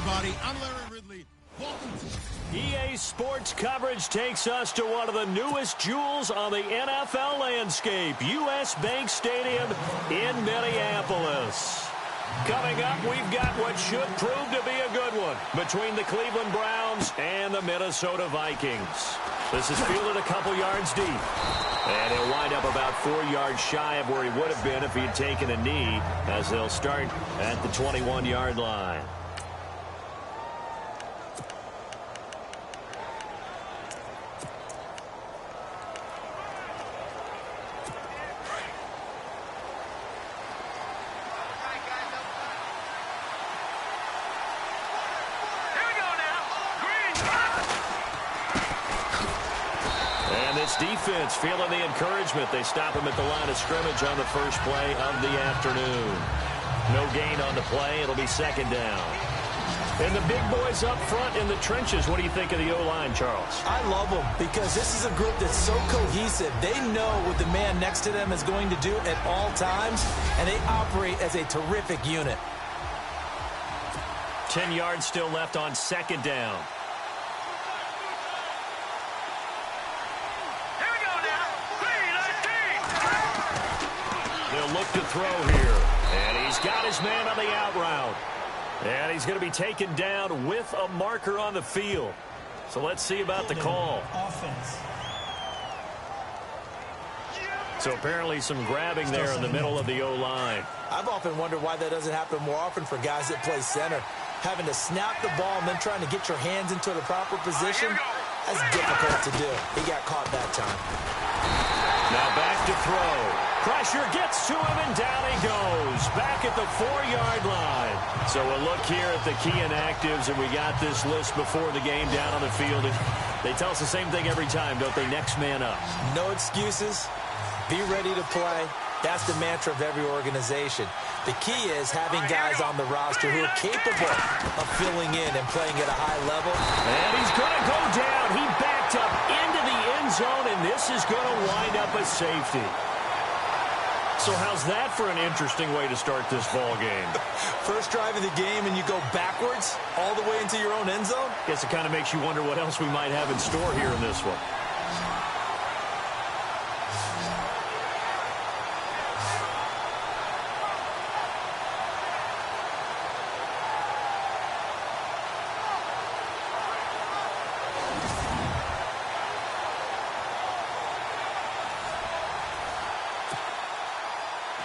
everybody. I'm Larry Ridley. Welcome to EA Sports coverage takes us to one of the newest jewels on the NFL landscape, US Bank Stadium in Minneapolis. Coming up, we've got what should prove to be a good one between the Cleveland Browns and the Minnesota Vikings. This is fielded a couple yards deep. And he'll wind up about 4 yards shy of where he would have been if he had taken a knee, as they'll start at the 21-yard line. Defense feeling the encouragement. They stop him at the line of scrimmage on the first play of the afternoon. No gain on the play. It'll be second down. And the big boys up front in the trenches. What do you think of the O-line, Charles? I love them because this is a group that's so cohesive. They know what the man next to them is going to do at all times, and they operate as a terrific unit. 10 yards still left on second down. They'll look to throw here. And he's got his man on the out route. And he's going to be taken down with a marker on the field. So let's see about the call. Offense. So apparently some grabbing there in the middle of the O-line. I've often wondered why that doesn't happen more often for guys that play center. Having to snap the ball and then trying to get your hands into the proper position, that's difficult to do. He got caught that time. Now back to throw. Pressure gets to him, and down he goes. Back at the 4-yard line. So a look here at the key inactives, and we got this list before the game down on the field. And they tell us the same thing every time, don't they? Next man up. No excuses. Be ready to play. That's the mantra of every organization. The key is having guys on the roster who are capable of filling in and playing at a high level. And he's going to go down. He backed up into the end zone, and this is going to wind up a safety. So how's that for an interesting way to start this ball game? First drive of the game and you go backwards all the way into your own end zone? Guess it kind of makes you wonder what else we might have in store here in this one.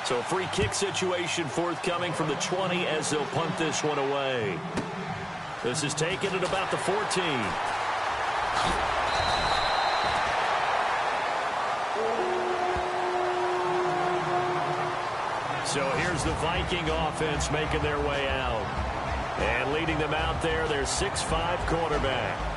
So a free kick situation forthcoming from the 20 as they'll punt this one away. This is taken at about the 14. So here's the Viking offense making their way out. And leading them out there, their 6'5" quarterback.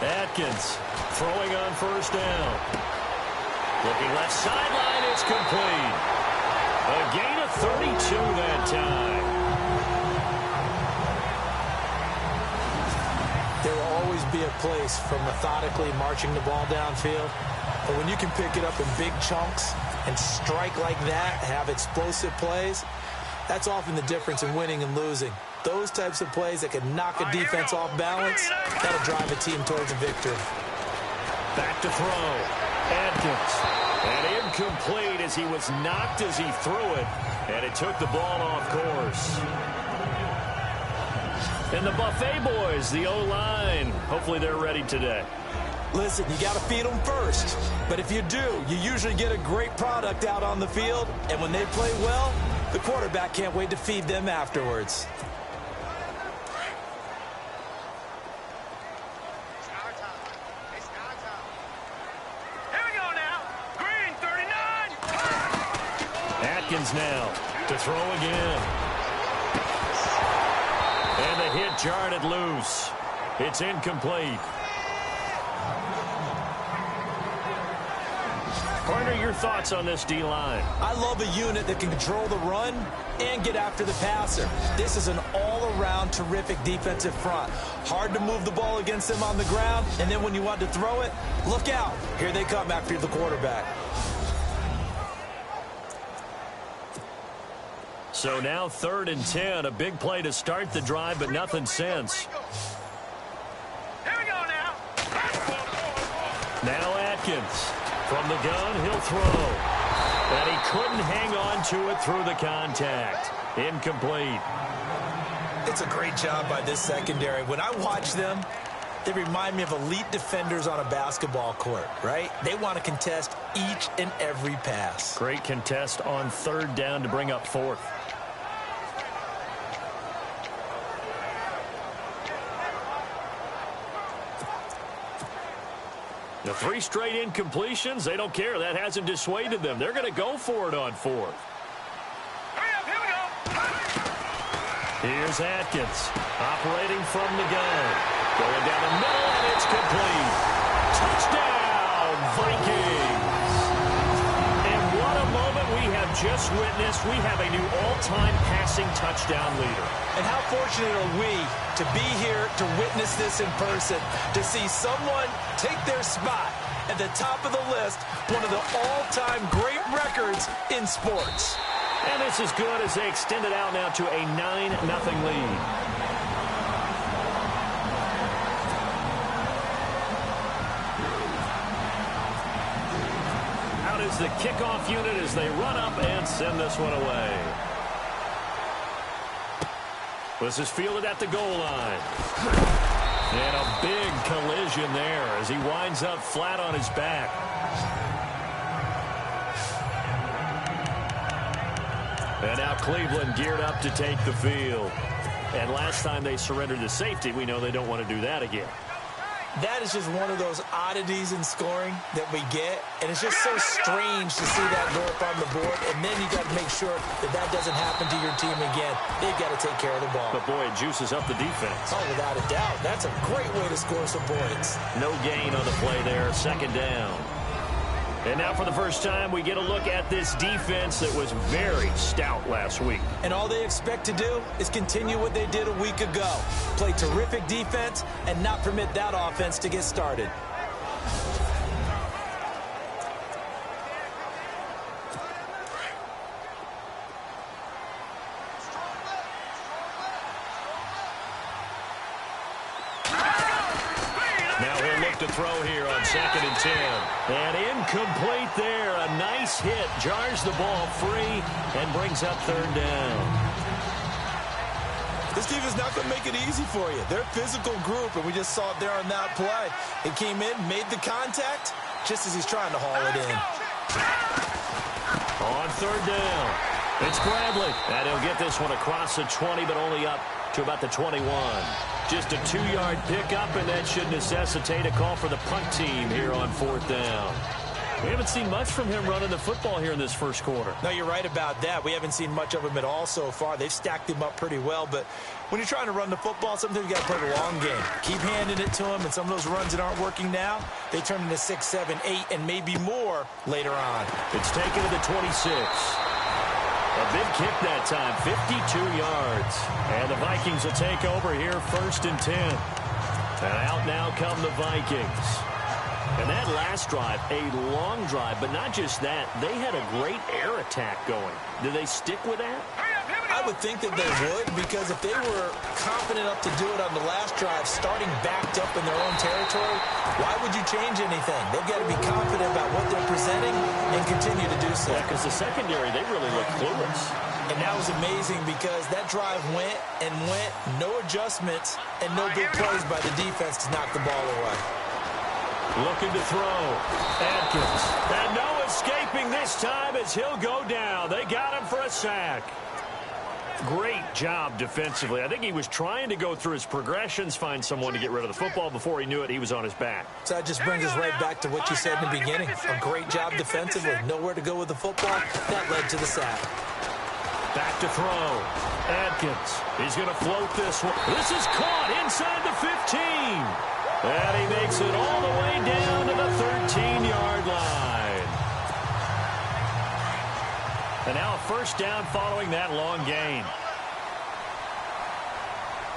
Atkins throwing on first down. Looking left sideline, it's complete. A gain of 32 that time. There will always be a place for methodically marching the ball downfield. But when you can pick it up in big chunks and strike like that, have explosive plays, that's often the difference in winning and losing. Those types of plays that can knock a defense off balance, that'll drive a team towards a victory. Back to throw. Atkins. And incomplete as he was knocked as he threw it. And it took the ball off course. And the Buffet boys, the O-line, hopefully they're ready today. Listen, you got to feed them first. But if you do, you usually get a great product out on the field. And when they play well, the quarterback can't wait to feed them afterwards. Atkins now to throw again. And the hit jarred it loose. It's incomplete. Partner, your thoughts on this D-line? I love a unit that can control the run and get after the passer. This is an all-around terrific defensive front. Hard to move the ball against them on the ground, and then when you want to throw it, look out. Here they come after the quarterback. So now 3rd and 10, a big play to start the drive, but nothing since. Here we go now. Now Atkins. From the gun, he'll throw. And he couldn't hang on to it through the contact. Incomplete. It's a great job by this secondary. When I watch them, they remind me of elite defenders on a basketball court, right? They want to contest each and every pass. Great contest on 3rd down to bring up 4th. The 3 straight incompletions, they don't care. That hasn't dissuaded them. They're going to go for it on 4th. Hurry up, here we go. Here's Atkins, operating from the gun. Going down the middle, and it's complete. Touchdown, Vikings! And what a moment we have just witnessed. We have a new all-time passing touchdown leader. And how fortunate are we to be here to witness this in person, to see someone take their spot at the top of the list, one of the all-time great records in sports. And it's as good as they extend it out now to a 9-0 lead. Out is the kickoff unit as they run up and send this one away. This is fielded at the goal line. And a big collision there as he winds up flat on his back. And now Cleveland geared up to take the field. And last time they surrendered to safety, we know they don't want to do that again. That is just one of those oddities in scoring that we get, and it's just so strange to see that go up on the board, and then you got to make sure that that doesn't happen to your team again. They've got to take care of the ball. But, boy, it juices up the defense. Oh, without a doubt. That's a great way to score some points. No gain on the play there, 2nd down. And now for the first time, we get a look at this defense that was very stout last week. And all they expect to do is continue what they did a week ago. Play terrific defense and not permit that offense to get started. Now he'll look to throw here on 2nd and 10. And incomplete there. A nice hit. Jars the ball free and brings up 3rd down. This team is not going to make it easy for you. They're a physical group, and we just saw it there on that play. He came in, made the contact, just as he's trying to haul it in. On 3rd down, it's Bradley. And he'll get this one across the 20, but only up to about the 21. Just a 2-yard pickup, and that should necessitate a call for the punt team here on 4th down. We haven't seen much from him running the football here in this first quarter. No, you're right about that. We haven't seen much of him at all so far. They've stacked him up pretty well, but when you're trying to run the football, sometimes you got to play the long game. Keep handing it to him, and some of those runs that aren't working now, they turn into 6, 7, 8, and maybe more later on. It's taken to the 26. A big kick that time, 52 yards. And the Vikings will take over here 1st and 10. And out now come the Vikings. And that last drive, a long drive, but not just that. They had a great air attack going. Do they stick with that? I would think that they would, because if they were confident enough to do it on the last drive, starting backed up in their own territory, why would you change anything? They've got to be confident about what they're presenting and continue to do so. Yeah, because the secondary, they really look clueless. And that was amazing because that drive went and went, no adjustments, and no big plays by the defense to knock the ball away. Looking to throw. Atkins. And no escaping this time as he'll go down. They got him for a sack. Great job defensively. I think he was trying to go through his progressions, find someone to get rid of the football. Before he knew it, he was on his back. So that just brings us right back to what you said in the beginning. A great job defensively. Nowhere to go with the football. That led to the sack. Back to throw. Atkins. He's going to float this one. This is caught inside the 15. And he makes it all the way down to the 13-yard line. And now a first down following that long gain.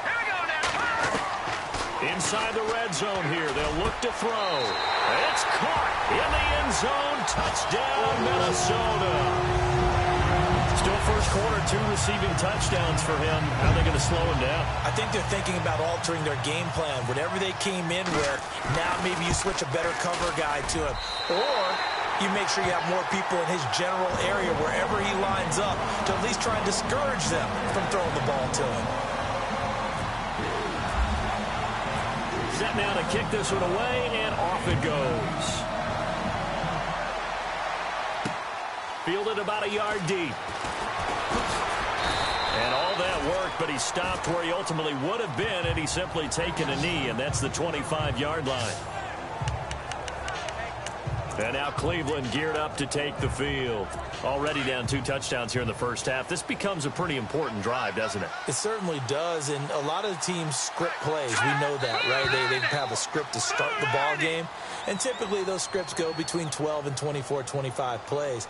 Here we go now. Inside the red zone here. They'll look to throw. It's caught in the end zone. Touchdown, Minnesota. Still first quarter, 2 receiving touchdowns for him. How are they going to slow him down? I think they're thinking about altering their game plan. Whatever they came in with, now maybe you switch a better cover guy to him. Or you make sure you have more people in his general area wherever he lines up to at least try and discourage them from throwing the ball to him. Set now to kick this one away, and off it goes. Fielded about a yard deep. And all that work, but he stopped where he ultimately would have been, and he's simply taken a knee, and that's the 25-yard line. And now Cleveland geared up to take the field. Already down 2 touchdowns here in the first half. This becomes a pretty important drive, doesn't it? It certainly does, and a lot of the teams script plays. We know that, right? They have a script to start the ball game, and typically those scripts go between 12 and 24, 25 plays.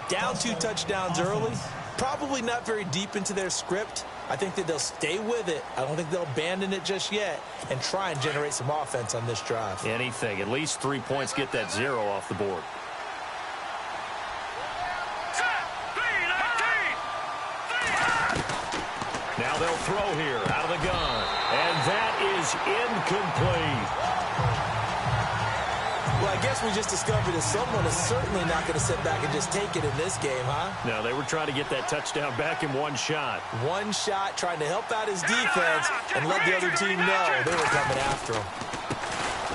Down 2 touchdowns early, probably not very deep into their script. I think that they'll stay with it. I don't think they'll abandon it just yet and try and generate some offense on this drive. Anything. At least 3 points, get that 0 off the board. Now they'll throw here out of the gun. And that is incomplete. Well, I guess we just discovered that someone is certainly not going to sit back and just take it in this game, huh? No, they were trying to get that touchdown back in one shot. One shot, trying to help out his defense and let the other team know they were coming after him.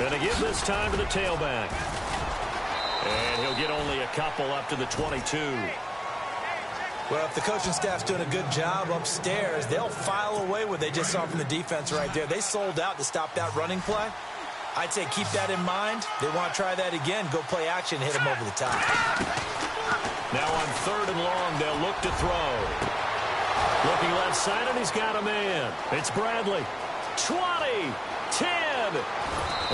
Going to give this time to the tailback. And he'll get only a couple up to the 22. Well, if the coaching staff's doing a good job upstairs, they'll file away what they just saw from the defense right there. They sold out to stop that running play. I'd say keep that in mind. They want to try that again. Go play action, hit him over the top. Now on 3rd and long, they'll look to throw. Looking left side, and he's got a man. It's Bradley. 20, 10,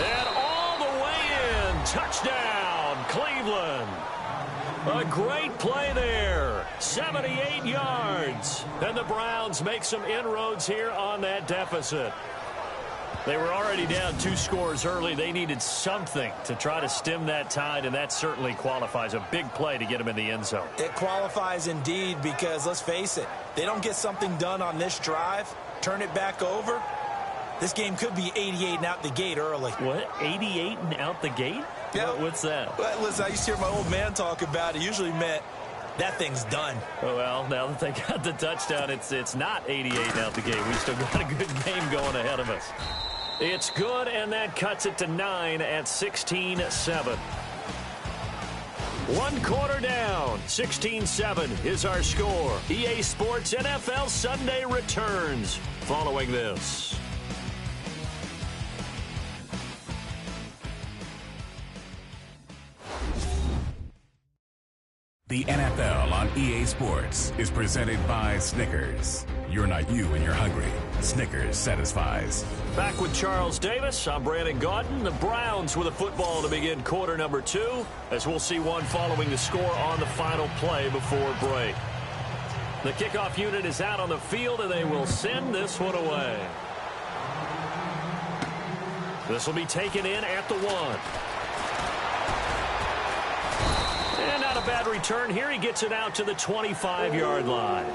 and all the way in. Touchdown, Cleveland. A great play there. 78 yards. And the Browns make some inroads here on that deficit. They were already down 2 scores early. They needed something to try to stem that tide, and that certainly qualifies. A big play to get them in the end zone. It qualifies indeed because, let's face it, they don't get something done on this drive, turn it back over, this game could be 88 and out the gate early. What? 88 and out the gate? Yeah. What's that? Well, listen, I used to hear my old man talk about it. Usually meant that thing's done. Oh, well, now that they got the touchdown, it's not 88 and out the gate. We still got a good game going ahead of us. It's good, and that cuts it to 9 at 16-7. 1 quarter down. 16-7 is our score. EA Sports NFL Sunday returns following this. The NFL on EA Sports is presented by Snickers. You're not you when you're hungry. Snickers satisfies. Back with Charles Davis. I'm Brandon Gaudin. The Browns with a football to begin quarter number 2, as we'll see one following the score on the final play before break. The kickoff unit is out on the field, and they will send this one away. This will be taken in at the 1. And not a bad return here. He gets it out to the 25-yard line.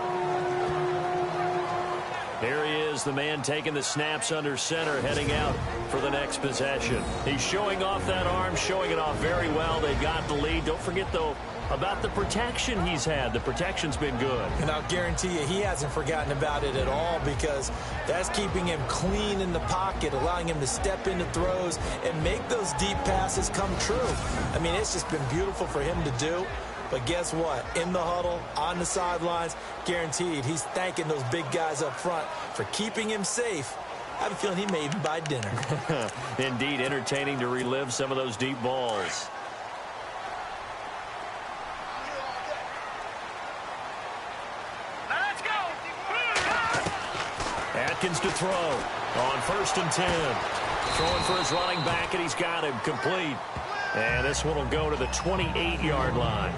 Here he is, the man taking the snaps under center, heading out for the next possession. He's showing off that arm, showing it off very well. They got the lead. Don't forget, though, about the protection he's had. The protection's been good. And I'll guarantee you he hasn't forgotten about it at all, because that's keeping him clean in the pocket, allowing him to step into throws and make those deep passes come true. I mean, it's just been beautiful for him to do. But guess what? In the huddle, on the sidelines, guaranteed he's thanking those big guys up front for keeping him safe. I have a feeling he may even buy dinner. Indeed, entertaining to relive some of those deep balls. Let's go. Atkins to throw on 1st and 10. Throwing for his running back, and he's got him complete. And this one will go to the 28-yard line.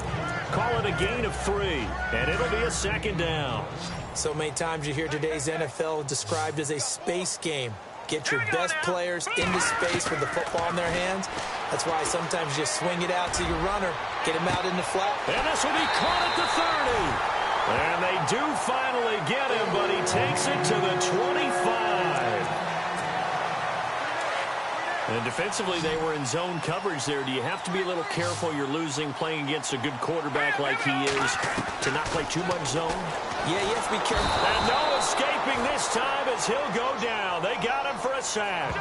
Call it a gain of 3, and it'll be a second down. So many times you hear today's NFL described as a space game. Get your best players into space with the football in their hands. That's why sometimes you swing it out to your runner, get him out in the flat. And this will be caught at the 30. And they do finally get him, but he takes it to the 25. And defensively, they were in zone coverage there. Do you have to be a little careful? You're losing playing against a good quarterback like he is to not play too much zone? Yeah, you have to be careful. And no escaping this time as he'll go down. They got him for a sack.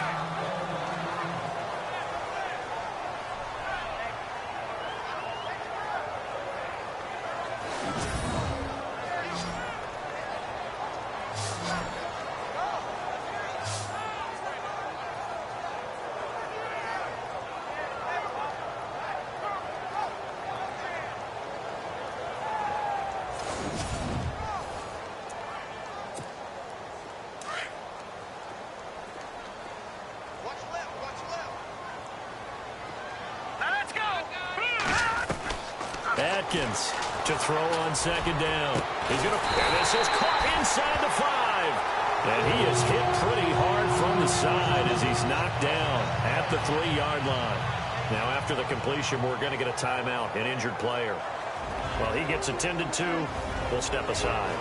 Atkins to throw on second down. He's going to, and this is caught inside the 5. And he is hit pretty hard from the side as he's knocked down at the 3-yard line. Now after the completion, we're going to get a timeout, an injured player. While he gets attended to, we'll step aside.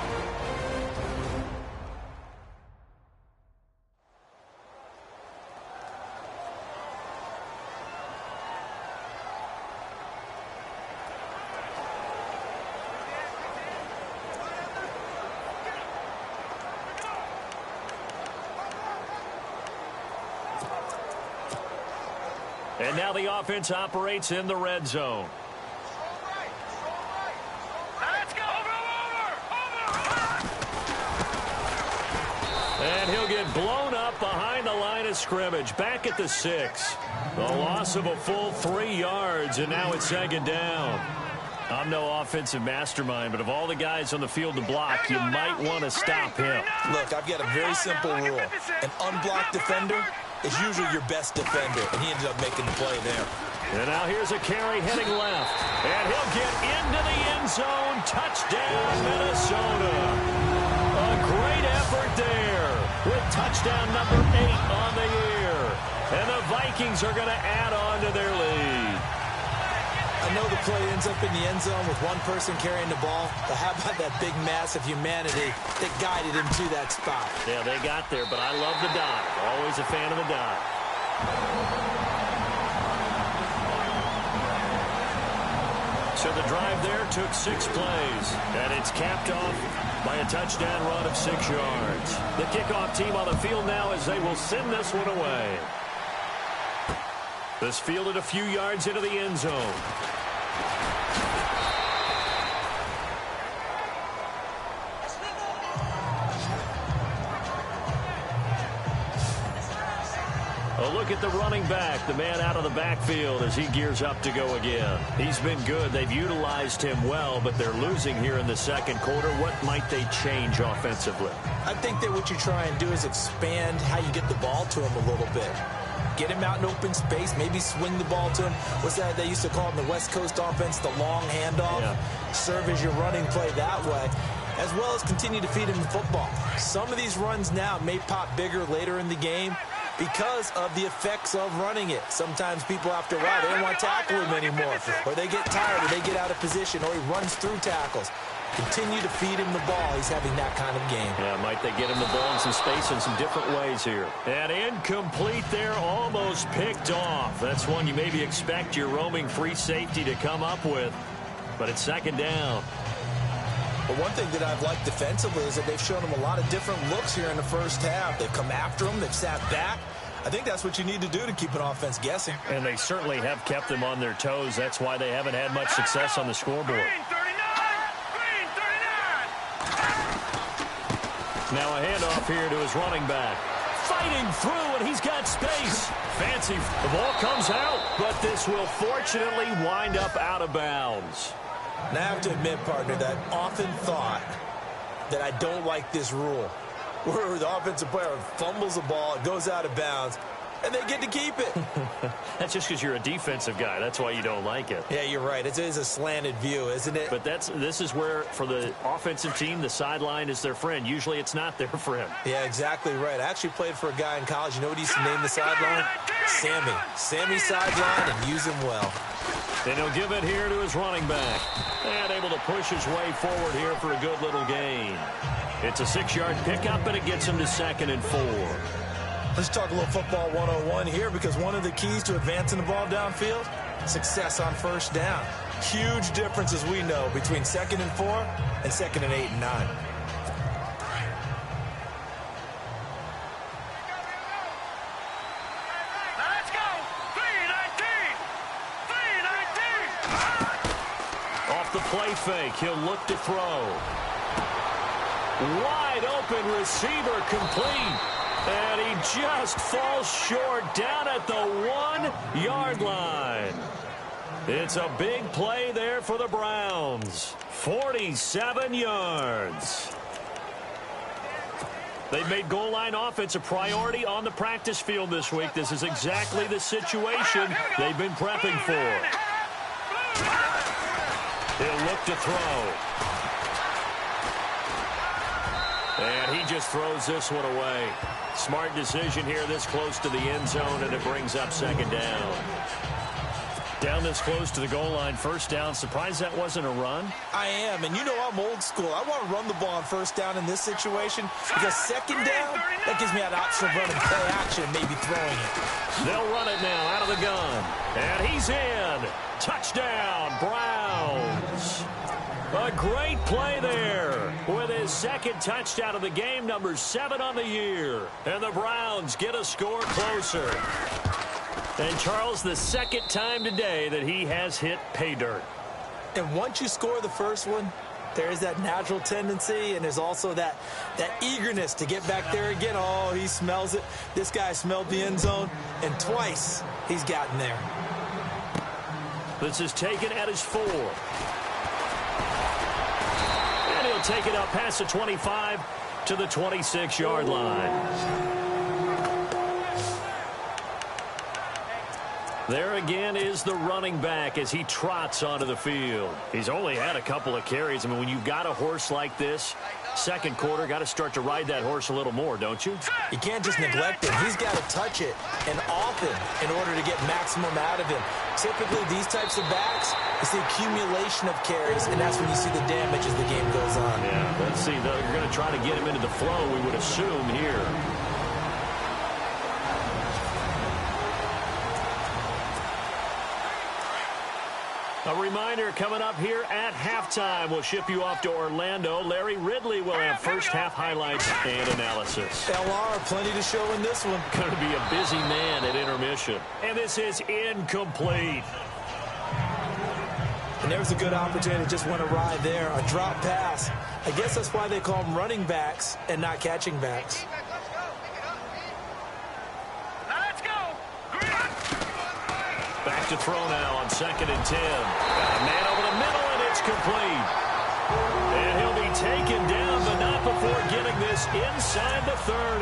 And now the offense operates in the red zone. Let's go. And he'll get blown up behind the line of scrimmage. Back at the 6. The loss of a full 3 yards, and now it's second down. I'm no offensive mastermind, but of all the guys on the field to block, you might want to stop him. Look, I've got a very simple rule. An unblocked defender is usually your best defender, and he ended up making the play there. And now here's a carry heading left. And he'll get into the end zone. Touchdown, Minnesota. A great effort there with touchdown number 8 on the year. And the Vikings are going to add on to their lead. I know the play ends up in the end zone with one person carrying the ball, but how about that big mass of humanity that guided him to that spot? Yeah, they got there, but I love the dive. Always a fan of the dive. So the drive there took 6 plays, and it's capped off by a touchdown run of 6 yards. The kickoff team on the field now as they will send this one away. This fielded a few yards into the end zone. A look at the running back, the man out of the backfield as he gears up to go again. He's been good. They've utilized him well, but they're losing here in the second quarter. What might they change offensively? I think that what you try and do is expand how you get the ball to him a little bit. Get him out in open space, maybe swing the ball to him. What's that they used to call in the West Coast offense, the long handoff? Yeah. Serve as your running play that way, as well as continue to feed him the football. Some of these runs now may pop bigger later in the game because of the effects of running it. Sometimes people, after a while, they don't want to tackle him anymore, or they get tired, or they get out of position, or he runs through tackles. Continue to feed him the ball. He's having that kind of game. Yeah, might they get him the ball in some space in some different ways here. And incomplete there, almost picked off. That's one you maybe expect your roaming free safety to come up with. But it's second down. But one thing that I've liked defensively is that they've shown him a lot of different looks here in the first half. They've come after him. They've sat back. I think that's what you need to do to keep an offense guessing. And they certainly have kept them on their toes. That's why they haven't had much success on the scoreboard. Now a handoff here to his running back. Fighting through, and he's got space. Fancy. The ball comes out, but this will fortunately wind up out of bounds. Now I have to admit, partner, that I've often thought that I don't like this rule, where the offensive player fumbles the ball, it goes out of bounds, and they get to keep it. That's just because you're a defensive guy. That's why you don't like it. Yeah, you're right. It is a slanted view, isn't it? But this is where, for the offensive team, the sideline is their friend. Usually it's not their friend. Yeah, exactly right. I actually played for a guy in college. You know what he used to name the sideline? Sammy. Sammy sideline, and use him well. And he'll give it here to his running back. And able to push his way forward here for a good little gain. It's a 6-yard pickup, and it gets him to 2nd and 4. Let's talk a little football 101 here, because one of the keys to advancing the ball downfield, success on first down. Huge difference, as we know, between 2nd and 4 and 2nd and 8 and 9. Let's go. 319. 319. Off the play fake, he'll look to throw. Wide open receiver complete. And he just falls short down at the 1-yard line. It's a big play there for the Browns. 47 yards. They've made goal line offense a priority on the practice field this week. This is exactly the situation they've been prepping for. He'll look to throw. And he just throws this one away. Smart decision here this close to the end zone, and it brings up 2nd down. Down this close to the goal line, 1st down. Surprised that wasn't a run? I am, and you know I'm old school. I want to run the ball on 1st down in this situation, because 2nd down, that gives me an option of running play action, maybe throwing it. They'll run it now out of the gun. And he's in. Touchdown, Browns. A great play there with his 2nd touchdown of the game, number 7 on the year. And the Browns get a score closer. And Charles, the 2nd time today that he has hit pay dirt. And once you score the first one, there is that natural tendency, and there's also that eagerness to get back there again. Oh, he smells it. This guy smelled the end zone, and twice he's gotten there. This is taken at his 4. And he'll take it up past the 25 to the 26-yard line. There again is the running back as he trots onto the field. He's only had a couple of carries. I mean, when you've got a horse like this, 2nd quarter, got to start to ride that horse a little more, don't you? You can't just neglect him. He's got to touch it, and often, in order to get maximum out of him. Typically, these types of backs, it's the accumulation of carries, and that's when you see the damage as the game goes on. Yeah, let's see. Though, you're going to try to get him into the flow, we would assume here. A reminder, coming up here at halftime, we'll ship you off to Orlando. Larry Ridley will have first half highlights and analysis. LR, plenty to show in this one. Going to be a busy man at intermission. And this is incomplete. And there's a good opportunity. Just went awry there. A drop pass. I guess that's why they call them running backs and not catching backs. Back to throw now on 2nd and 10. Got a man over the middle, and it's complete. And he'll be taken down, but not before getting this inside the 30.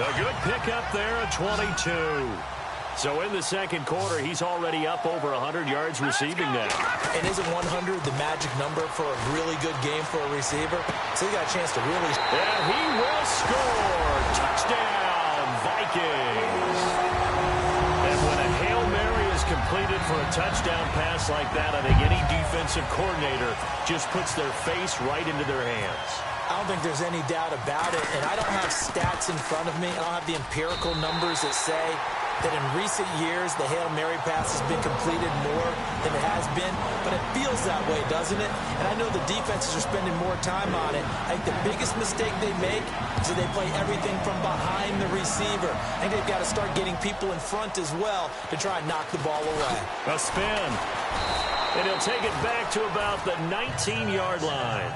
A good pickup there at 22. So in the 2nd quarter, he's already up over 100 yards receiving now. And isn't 100 the magic number for a really good game for a receiver? So he got a chance to really... And he will score. Touchdown, Vikings. Completed for a touchdown pass like that, I think any defensive coordinator just puts their face right into their hands. I don't think there's any doubt about it, and I don't have stats in front of me. I don't have the empirical numbers that say that in recent years the Hail Mary pass has been completed more than it has been, but it feels that way, doesn't it? And I know the defenses are spending more time on it. I think the biggest mistake they make is that they play everything from behind the receiver. I think they've got to start getting people in front as well to try and knock the ball away. A spin. And he'll take it back to about the 19-yard line.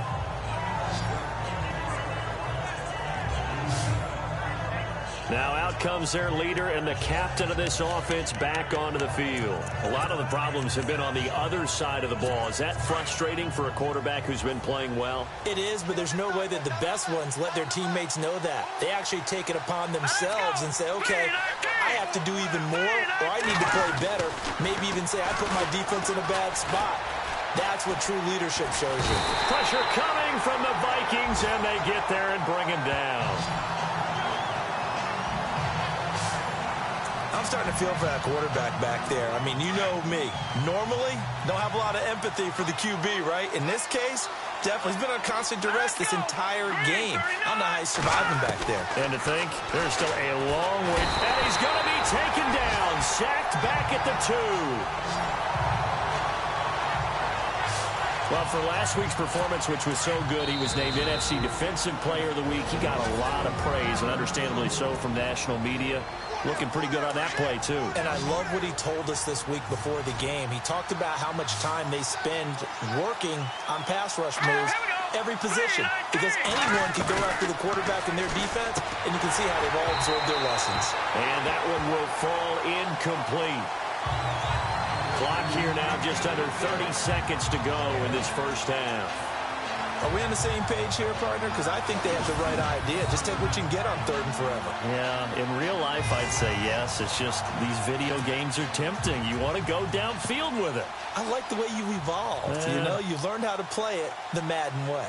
Now out comes their leader and the captain of this offense back onto the field. A lot of the problems have been on the other side of the ball. Is that frustrating for a quarterback who's been playing well? It is, but there's no way that the best ones let their teammates know that. They actually take it upon themselves and say, okay, I have to do even more, or I need to play better. Maybe even say I put my defense in a bad spot. That's what true leadership shows you. Pressure coming from the Vikings, and they get there and bring him down. I'm starting to feel for that quarterback back there. I mean, you know me. Normally, don't have a lot of empathy for the QB, right? In this case, definitely. He's been under constant duress this entire game. I don't know how he's surviving back there. And to think, there's still a long way. And he's going to be taken down. Sacked back at the 2. Well, for last week's performance, which was so good, he was named NFC Defensive Player of the Week. He got a lot of praise, and understandably so, from national media. Looking pretty good on that play, too. And I love what he told us this week before the game. He talked about how much time they spend working on pass rush moves, every position, because anyone can go after the quarterback in their defense, and you can see how they've all absorbed their lessons. And that one will fall incomplete. Clock here now, just under 30 seconds to go in this first half. Are we on the same page here, partner? Because I think they have the right idea. Just take what you can get on 3rd and forever. Yeah, in real life, I'd say yes. It's just these video games are tempting. You want to go downfield with it. I like the way you evolved. You know, you learned how to play it the Madden way.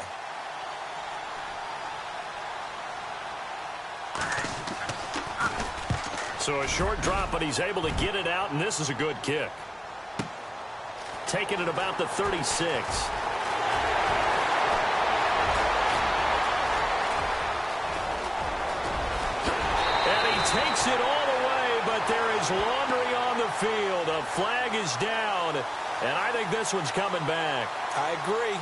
So a short drop, but he's able to get it out, and this is a good kick. Taking it about the 36. Takes it all the way, but there is laundry on the field. A flag is down, and I think this one's coming back. I agree.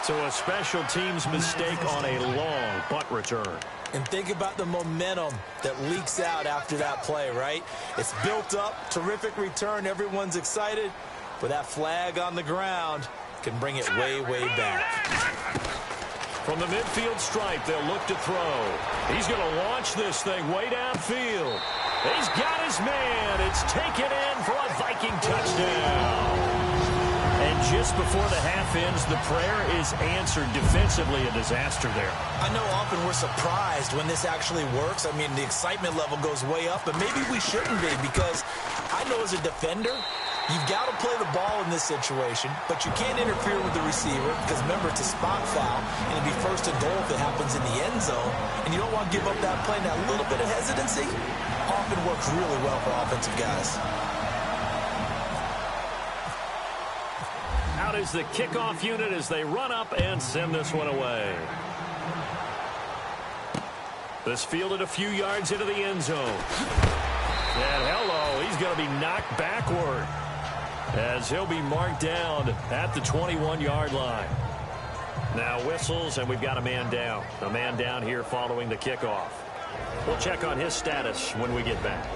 So a special teams mistake on a long punt return. And think about the momentum that leaks out after that play, right? It's built up, terrific return, everyone's excited, but that flag on the ground can bring it way, way back. From the midfield stripe, they'll look to throw. He's going to launch this thing way downfield. He's got his man. It's taken in for a Viking touchdown. And just before the half ends, the prayer is answered. Defensively, a disaster there. I know often we're surprised when this actually works. I mean, the excitement level goes way up, but maybe we shouldn't be, because I know as a defender, you've got to play the ball in this situation, but you can't interfere with the receiver because, remember, it's a spot foul, and it'd be 1st and goal if it happens in the end zone, and you don't want to give up that play. That little bit of hesitancy often works really well for offensive guys. Out is the kickoff unit as they run up and send this one away. This fielded a few yards into the end zone. And hello, he's going to be knocked backward, as he'll be marked down at the 21-yard line. Now whistles, and we've got a man down. A man down here following the kickoff. We'll check on his status when we get back.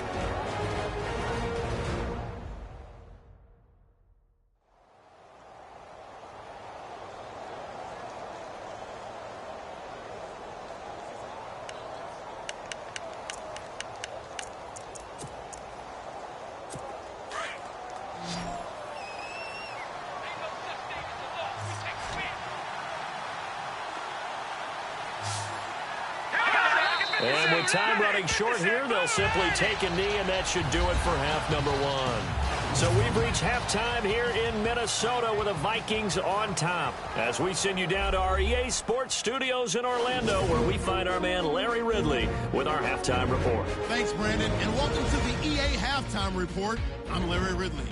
And with time running short here, they'll simply take a knee, and that should do it for half number 1. So we've reached halftime here in Minnesota with the Vikings on top, as we send you down to our EA Sports Studios in Orlando, where we find our man Larry Ridley with our halftime report. Thanks, Brandon, and welcome to the EA Halftime Report. I'm Larry Ridley.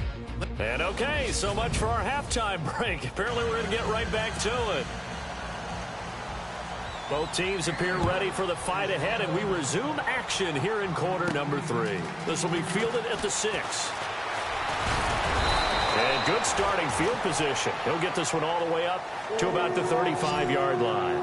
And okay, so much for our halftime break. Apparently we're going to get right back to it. Both teams appear ready for the fight ahead, and we resume action here in quarter number 3. This will be fielded at the 6. And good starting field position. He'll get this one all the way up to about the 35-yard line.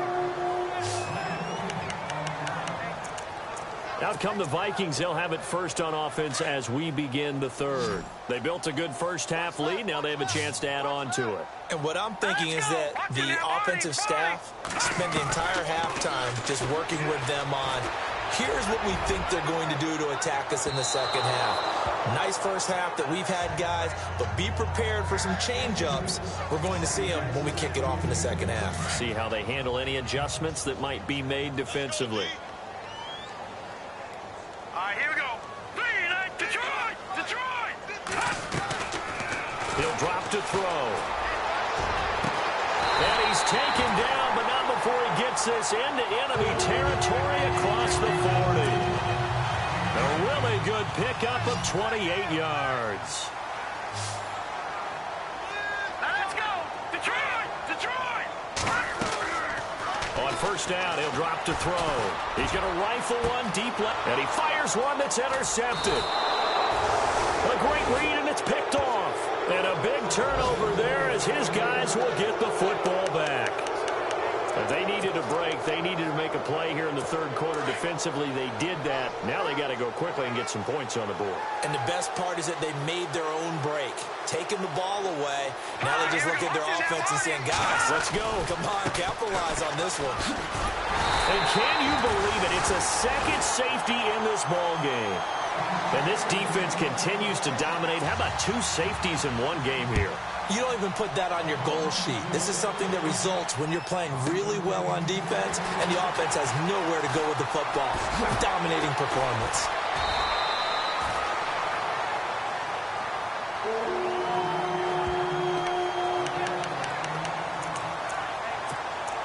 Out come the Vikings. They'll have it first on offense as we begin the third. They built a good first-half lead. Now they have a chance to add on to it. And what I'm thinking is that the offensive staff spend the entire halftime just working with them on, here's what we think they're going to do to attack us in the second half. Nice first half that we've had, guys, but be prepared for some change-ups. We're going to see them when we kick it off in the second half. See how they handle any adjustments that might be made defensively. Here we go. Detroit! Detroit! He'll drop to throw. And he's taken down, but not before he gets this into enemy territory across the 40. A really good pickup of 28 yards. Now let's go! Detroit! Detroit! On first down, he'll drop to throw. He's going to rifle one deep left, and he fires one that's intercepted. A great read, and it's picked off. And a big turnover there as his guys will get the football back. If they needed a break, they needed to make a play here in the third quarter defensively. They did that. Now they got to go quickly and get some points on the board. And the best part is that they made their own break, taking the ball away. Now they just look at their offense and saying, guys, let's go. Come on, capitalize on this one. And can you believe it? It's a second safety in this ball game. And this defense continues to dominate. How about two safeties in one game here? You don't even put that on your goal sheet. This is something that results when you're playing really well on defense and the offense has nowhere to go with the football. Dominating performance.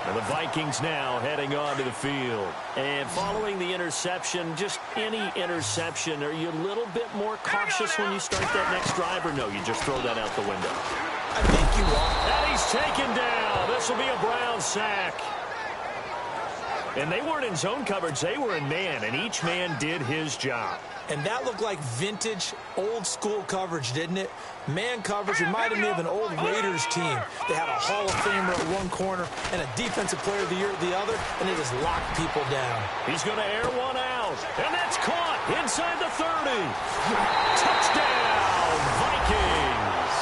And the Vikings now heading onto the field. And following the interception, just any interception, are you a little bit more cautious when you start that next drive, or no, you just throw that out the window? I think you are. And he's taken down. This will be a Brown sack. And they weren't in zone coverage. They were in man, and each man did his job. And that looked like vintage, old-school coverage, didn't it? Man coverage reminded me of an old Raiders team. They had a Hall of Famer at one corner and a Defensive Player of the Year at the other, and they just locked people down. He's going to air one out, and that's caught inside the 30. Touchdown, Vikings.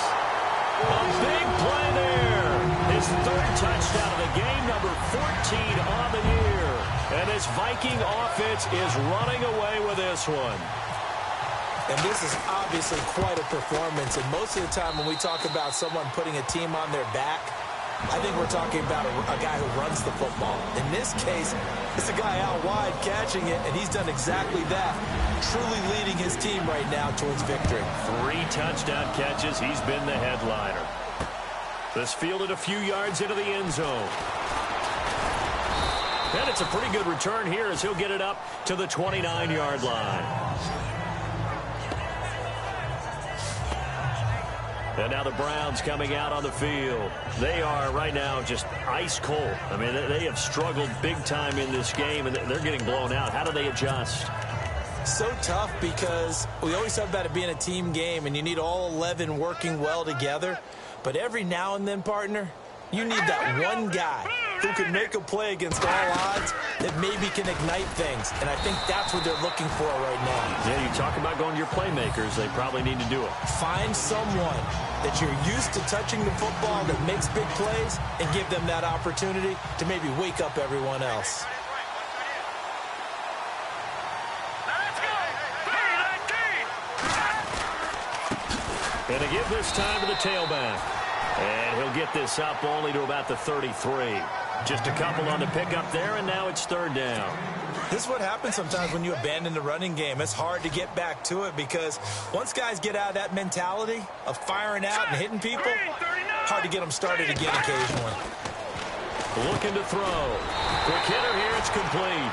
A big play there. His third touchdown of the game, number 14 on the year. And this Viking offense is running away with this one. And this is obviously quite a performance. And most of the time when we talk about someone putting a team on their back, I think we're talking about a guy who runs the football. In this case, it's a guy out wide catching it, and he's done exactly that, truly leading his team right now towards victory. 3 touchdown catches. He's been the headliner. This fielded a few yards into the end zone. And it's a pretty good return here as he'll get it up to the 29-yard line. And now the Browns coming out on the field. They are right now just ice cold. I mean, they have struggled big time in this game, and they're getting blown out. How do they adjust? So tough because we always talk about it being a team game, and you need all 11 working well together. But every now and then, partner, you need that one guy who can make a play against all odds that maybe can ignite things. And I think that's what they're looking for right now. Yeah, you talk about going to your playmakers. They probably need to do it. Find someone that you're used to touching the football that makes big plays and give them that opportunity to maybe wake up everyone else. And to give this time to the tailback. And he'll get this up only to about the 33. Just a couple on the pickup there, and now it's third down. This is what happens sometimes when you abandon the running game. It's hard to get back to it because once guys get out of that mentality of firing out and hitting people, hard to get them started again occasionally. Looking to throw. Quick hitter here, it's complete.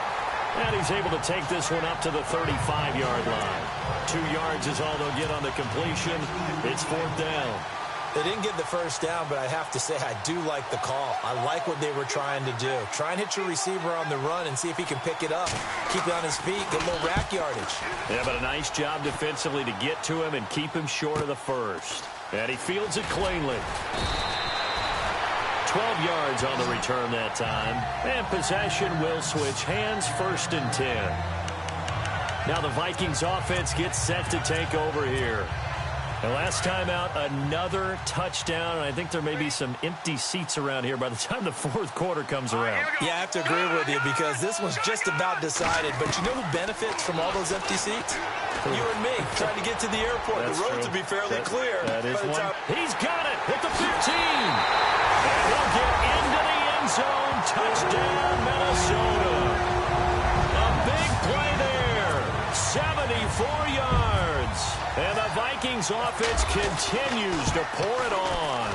And he's able to take this one up to the 35-yard line. 2 yards is all they'll get on the completion. It's fourth down. They didn't get the first down, but I have to say I do like the call. I like what they were trying to do. Try and hit your receiver on the run and see if he can pick it up. Keep it on his feet, get a little rack yardage. Yeah, but a nice job defensively to get to him and keep him short of the first. And he fields it cleanly. 12 yards on the return that time. And possession will switch hands, 1st and 10. Now the Vikings offense gets set to take over here. And last time out, another touchdown. And I think there may be some empty seats around here by the time the fourth quarter comes around. Yeah, I have to agree with you because this one's just about decided. But you know who benefits from all those empty seats? You and me, trying to get to the airport. That's the roads true. will be fairly clear. That is one. time. He's got it at the 15. And he'll get into the end zone. Touchdown, Minnesota. A big play there. 74 yards. And the Vikings offense continues to pour it on.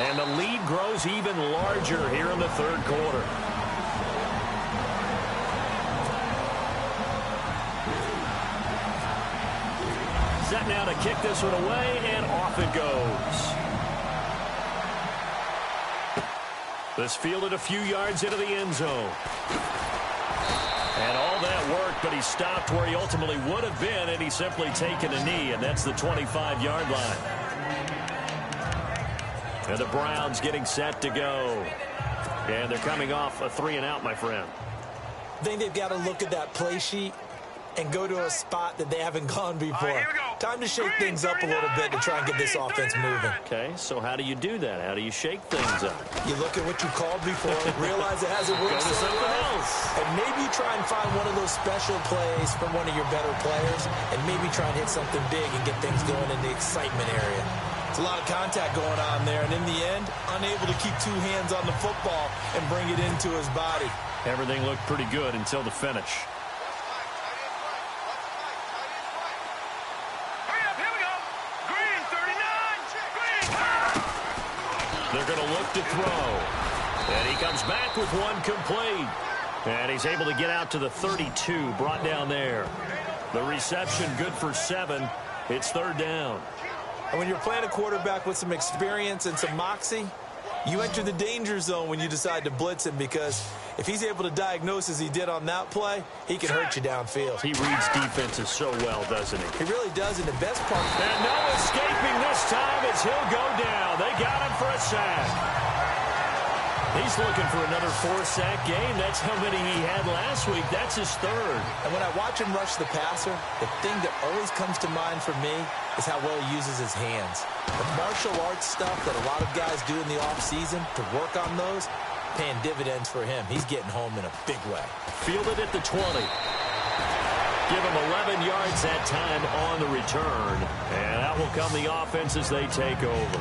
And the lead grows even larger here in the third quarter. Set now to kick this one away, and off it goes. This fielded a few yards into the end zone. And all that worked, but he stopped where he ultimately would have been, and he's simply taken a knee, and that's the 25-yard line. And the Browns getting set to go. And they're coming off a 3-and-out, my friend. I think they've got to look at that play sheet and go to a spot that they haven't gone before. Time to shake things up a little bit to try and get this offense moving. Okay, so how do you do that? How do you shake things up? You look at what you called before, realize it hasn't worked Go to so something well, else. and maybe try and find one of those special plays from one of your better players, and maybe try and hit something big and get things going in the excitement area. It's a lot of contact going on there, and in the end, unable to keep two hands on the football and bring it into his body. Everything looked pretty good until the finish. They're going to look to throw. And he comes back with one complete. And he's able to get out to the 32, brought down there. The reception good for 7. It's third down. And when you're playing a quarterback with some experience and some moxie, you enter the danger zone when you decide to blitz him, because if he's able to diagnose as he did on that play, he can hurt you downfield. He reads defenses so well, doesn't he? He really does, and the best part... And no escaping this time as he'll go down. They got him for a sack. He's looking for another 4-sack game. That's how many he had last week. That's his third. And when I watch him rush the passer, the thing that always comes to mind for me is how well he uses his hands. The martial arts stuff that a lot of guys do in the offseason to work on those, paying dividends for him. He's getting home in a big way. Fielded at the 20. Give him 11 yards that time on the return. And out will come the offense as they take over.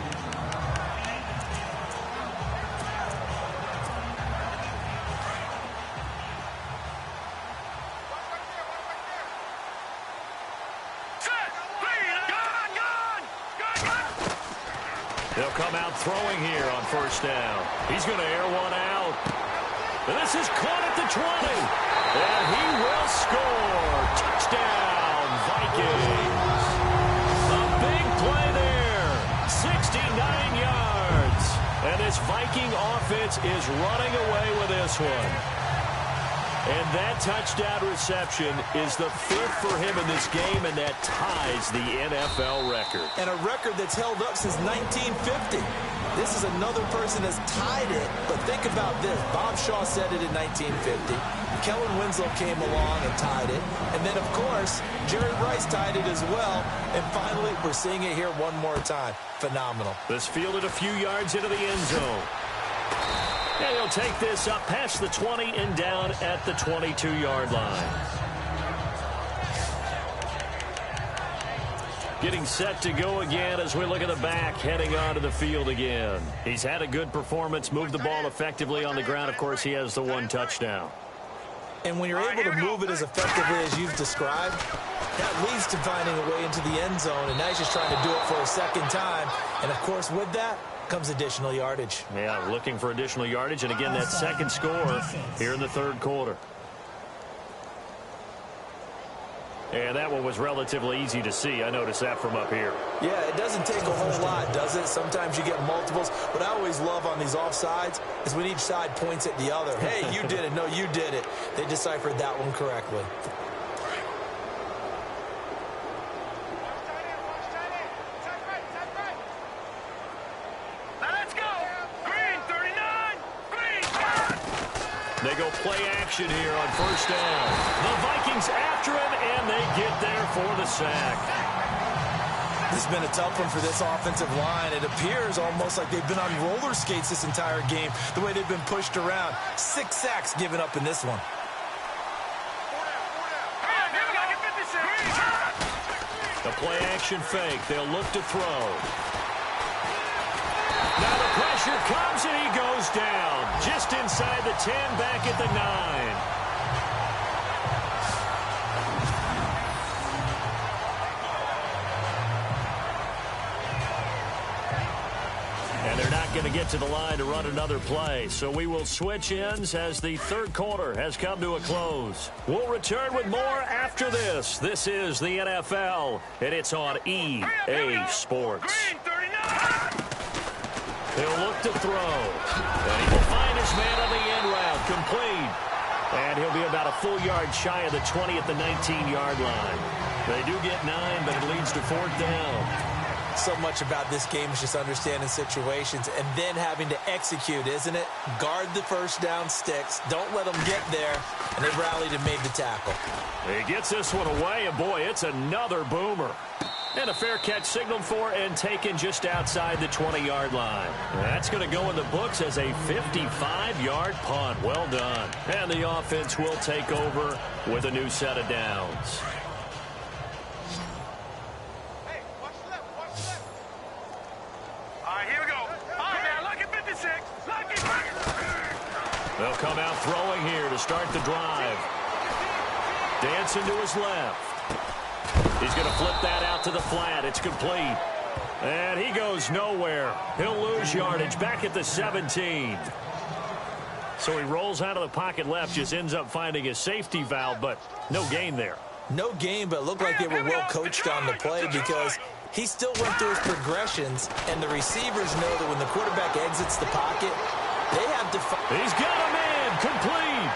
They'll come out throwing here on first down. He's going to air one out. And this is caught at the 20. And he will score. Touchdown, Vikings. A big play there. 69 yards. And this Viking offense is running away with this one. And that touchdown reception is the 5th for him in this game, and that ties the NFL record. And a record that's held up since 1950. This is another person that's tied it, but think about this. Bob Shaw said it in 1950. Kellen Winslow came along and tied it. And then, of course, Jerry Rice tied it as well. And finally, we're seeing it here one more time. Phenomenal. This fielded a few yards into the end zone. And he'll take this up past the 20 and down at the 22-yard line. Getting set to go again as we look at the back, heading onto the field again. He's had a good performance, moved the ball effectively on the ground. Of course, he has the one touchdown. And when you're able to move it as effectively as you've described, that leads to finding a way into the end zone. And now he's just trying to do it for a second time. And, of course, with that comes additional yardage. Yeah, looking for additional yardage. And, again, that second score here in the third quarter. And that one was relatively easy to see. I noticed that from up here. Yeah, it doesn't take a whole lot, does it? Sometimes you get multiples. What I always love on these offsides is when each side points at the other. Hey, you did it. No, you did it. They deciphered that one correctly. They go play action here on first down. The Vikings after him, and they get there for the sack. This has been a tough one for this offensive line. It appears almost like they've been on roller skates this entire game, the way they've been pushed around. 6 sacks given up in this one. The play-action fake. They'll look to throw. Now the pressure comes, and he goes down. Just inside the 10, back at the 9. And they're not going to get to the line to run another play. So we will switch ends as the third quarter has come to a close. We'll return with more after this. This is the NFL, and it's on EA Sports. He'll look to throw. And he will find his man on the end route. Complete. And he'll be about a full yard shy of the 20 at the 19-yard line. They do get 9, but it leads to 4th down. So much about this game is just understanding situations and then having to execute, isn't it? Guard the first down sticks. Don't let them get there. And they rallied and made the tackle. He gets this one away, and boy, it's another boomer. And a fair catch signaled for and taken just outside the 20-yard line. That's going to go in the books as a 55-yard punt. Well done. And the offense will take over with a new set of downs. They'll come out throwing here to start the drive. Dancing to his left. He's going to flip that out to the flat. It's complete. And he goes nowhere. He'll lose yardage back at the 17. So he rolls out of the pocket left, just ends up finding a safety valve, but no gain there. No gain, but it looked like they were well coached on the play because he still went through his progressions, and the receivers know that when the quarterback exits the pocket, they have to... He's got a man, complete.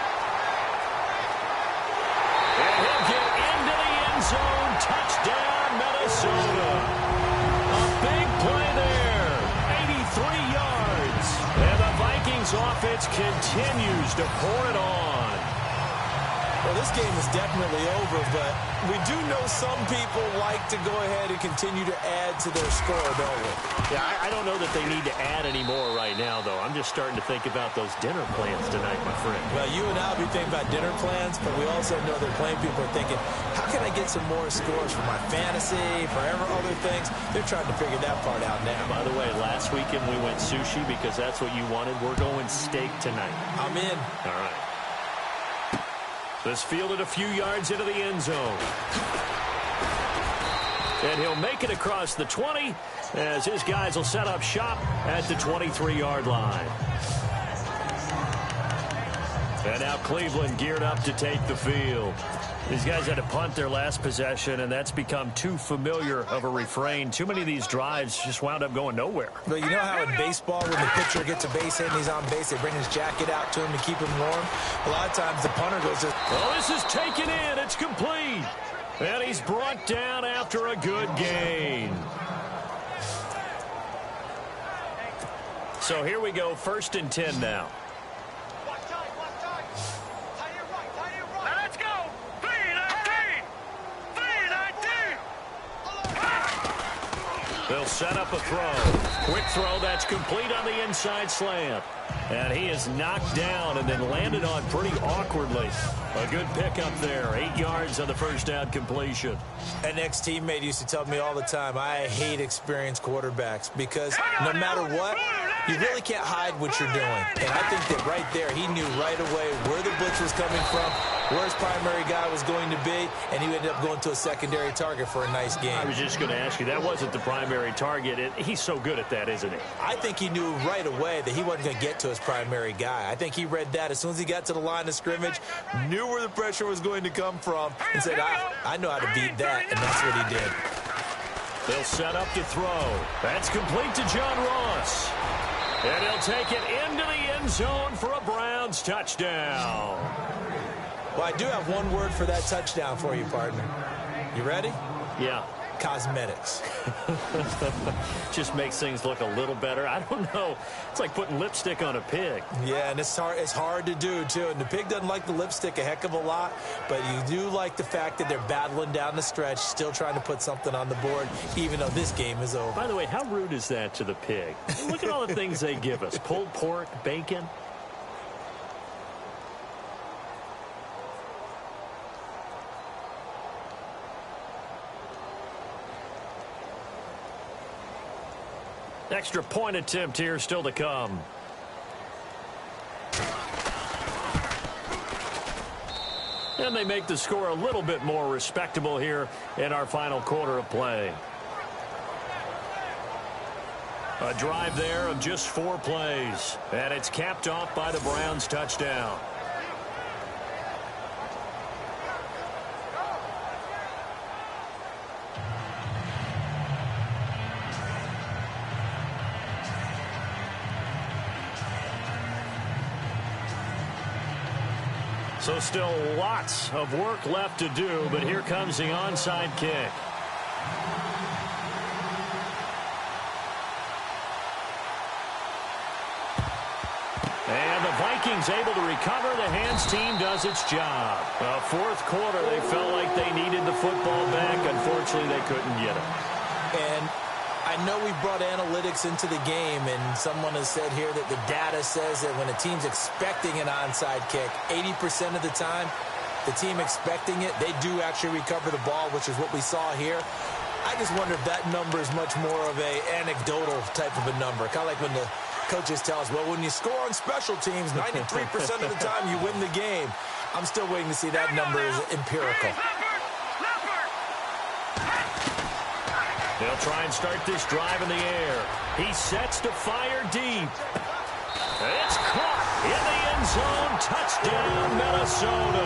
And he'll get into the end zone. Touchdown, Minnesota. A big play there. 83 yards. And the Vikings offense continues to pour it on. Well, this game is definitely over, but we do know some people like to go ahead and continue to add to their score, don't we? Yeah, I don't know that they need to add any more right now, though. I'm just starting to think about those dinner plans tonight, my friend. Well, you and I will be thinking about dinner plans, but we also know that playing people are thinking, how can I get some more scores for my fantasy, for other things? They're trying to figure that part out now. By the way, last weekend we went sushi because that's what you wanted. We're going steak tonight. I'm in. All right. This fielded a few yards into the end zone. And he'll make it across the 20 as his guys will set up shop at the 23-yard line. And now Cleveland geared up to take the field. These guys had to punt their last possession, and that's become too familiar of a refrain. Too many of these drives just wound up going nowhere. But you know how in baseball, when the pitcher gets a base hit and he's on base, they bring his jacket out to him to keep him warm? A lot of times the punter goes just... Oh, this is taken in. It's complete. And he's brought down after a good gain. So here we go, 1st and 10 now. They'll set up a throw. Quick throw that's complete on the inside slant. And he is knocked down and then landed on pretty awkwardly. A good pickup there. 8 yards on the first down completion. An ex-teammate used to tell me all the time, I hate experienced quarterbacks because no matter what, you really can't hide what you're doing. And I think that right there, he knew right away where the blitz was coming from, where his primary guy was going to be, and he ended up going to a secondary target for a nice game. I was just going to ask you, that wasn't the primary target. He's so good at that, isn't he? I think he knew right away that he wasn't going to get to his primary guy. I think he read that as soon as he got to the line of scrimmage, knew where the pressure was going to come from, and said, I know how to beat that, and that's what he did. They'll set up to throw. That's complete to John Ross. And he'll take it into the end zone for a Browns touchdown. Well, I do have one word for that touchdown for you, partner. You ready? Yeah. cosmetics. Just makes things look a little better. I don't know. It's like putting lipstick on a pig. Yeah, and it's hard to do, too. And the pig doesn't like the lipstick a heck of a lot, but you do like the fact that they're battling down the stretch, still trying to put something on the board, even though this game is over. By the way, how rude is that to the pig? Look at all the things they give us. Pulled pork, bacon. Extra point attempt here still to come. And they make the score a little bit more respectable here in our final quarter of play. A drive there of just 4 plays. And it's capped off by the Browns touchdown. So still lots of work left to do, but here comes the onside kick. And the Vikings able to recover. The hands team does its job. Fourth quarter, they felt like they needed the football back. Unfortunately, they couldn't get it. And I know we brought analytics into the game, and someone has said here that the data says that when a team's expecting an onside kick, 80% of the time, the team expecting it, they do actually recover the ball, which is what we saw here. I just wonder if that number is much more of a anecdotal type of a number. Kind of like when the coaches tell us, well, when you score on special teams, 93% of the time you win the game. I'm still waiting to see that number is empirical. They'll try and start this drive in the air. He sets to fire deep. It's caught in the end zone. Touchdown, Minnesota.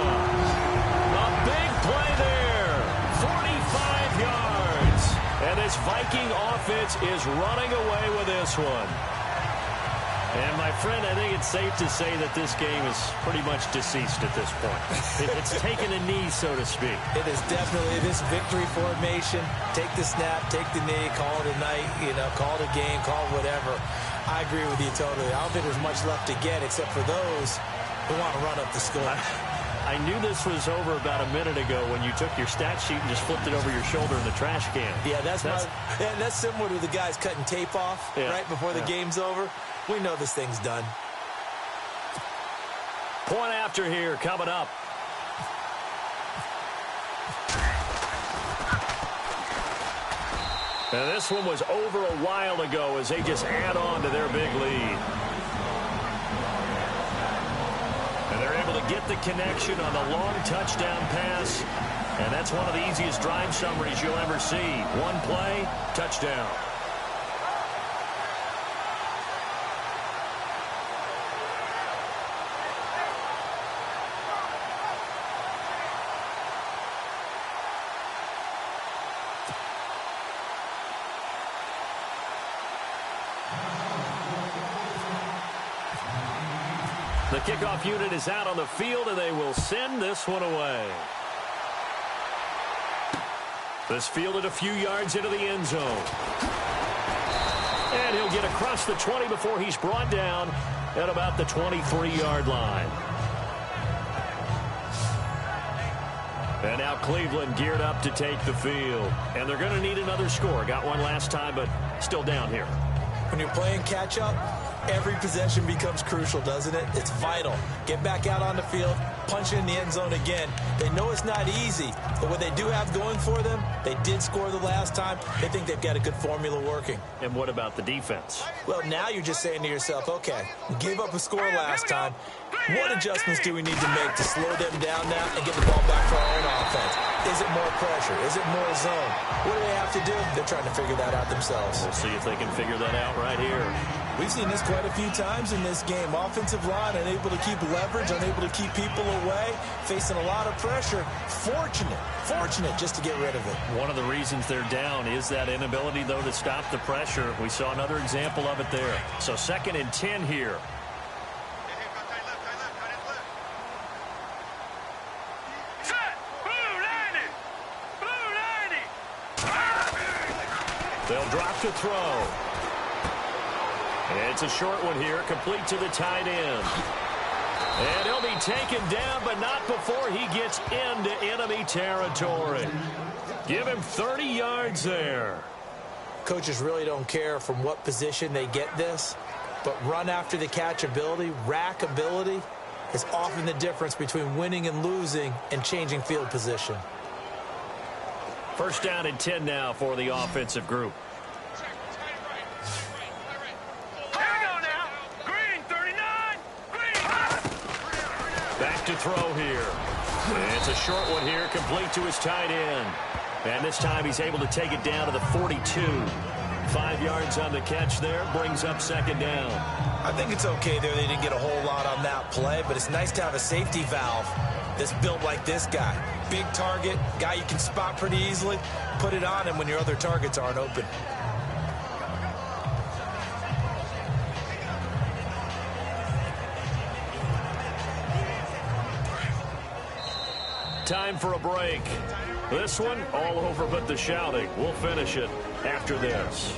A big play there. 45 yards. And this Viking offense is running away with this one. And, my friend, I think it's safe to say that this game is pretty much deceased at this point. It's taken a knee, so to speak. It is definitely this victory formation. Take the snap, take the knee, call it a night, call it a game, call it whatever. I agree with you totally. I don't think there's much left to get except for those who want to run up the score. I knew this was over about a minute ago when you took your stat sheet and just flipped it over your shoulder in the trash can. Yeah, that's similar to the guys cutting tape off right before the game's over. We know this thing's done. Point after here coming up. And this one was over a while ago as they just add on to their big lead. And they're able to get the connection on the long touchdown pass. And that's one of the easiest drive summaries you'll ever see. One play, touchdown. The kickoff unit is out on the field, and they will send this one away. This fielded a few yards into the end zone. And he'll get across the 20 before he's brought down at about the 23-yard line. And now Cleveland geared up to take the field. And they're going to need another score. Got one last time, but still down here. When you're playing catch-up, every possession becomes crucial, doesn't it? It's vital. Get back out on the field, punch in the end zone again. They know it's not easy, but what they do have going for them, they did score the last time. They think they've got a good formula working. And what about the defense? Well, now you're just saying to yourself, okay, we gave up a score last time. What adjustments do we need to make to slow them down now and get the ball back for our own offense? Is it more pressure? Is it more zone? What do they have to do? They're trying to figure that out themselves. We'll see if they can figure that out right here. We've seen this quite a few times in this game. Offensive line unable to keep leverage, unable to keep people away, facing a lot of pressure. Fortunate just to get rid of it. One of the reasons they're down is that inability, though, to stop the pressure. We saw another example of it there. So 2nd and 10 here. They'll drop to throw. It's a short one here, complete to the tight end. And he'll be taken down, but not before he gets into enemy territory. Give him 30 yards there. Coaches really don't care from what position they get this, but run after the catch ability, rack ability, is often the difference between winning and losing and changing field position. First down and 10 now for the offensive group. Back to throw here. It's a short one here, complete to his tight end. And this time he's able to take it down to the 42. 5 yards on the catch there, brings up second down. I think it's okay there. They didn't get a whole lot on that play, but it's nice to have a safety valve that's built like this guy. Big target, guy you can spot pretty easily. Put it on him when your other targets aren't open. Time for a break. This one, all over but the shouting. We'll finish it after this.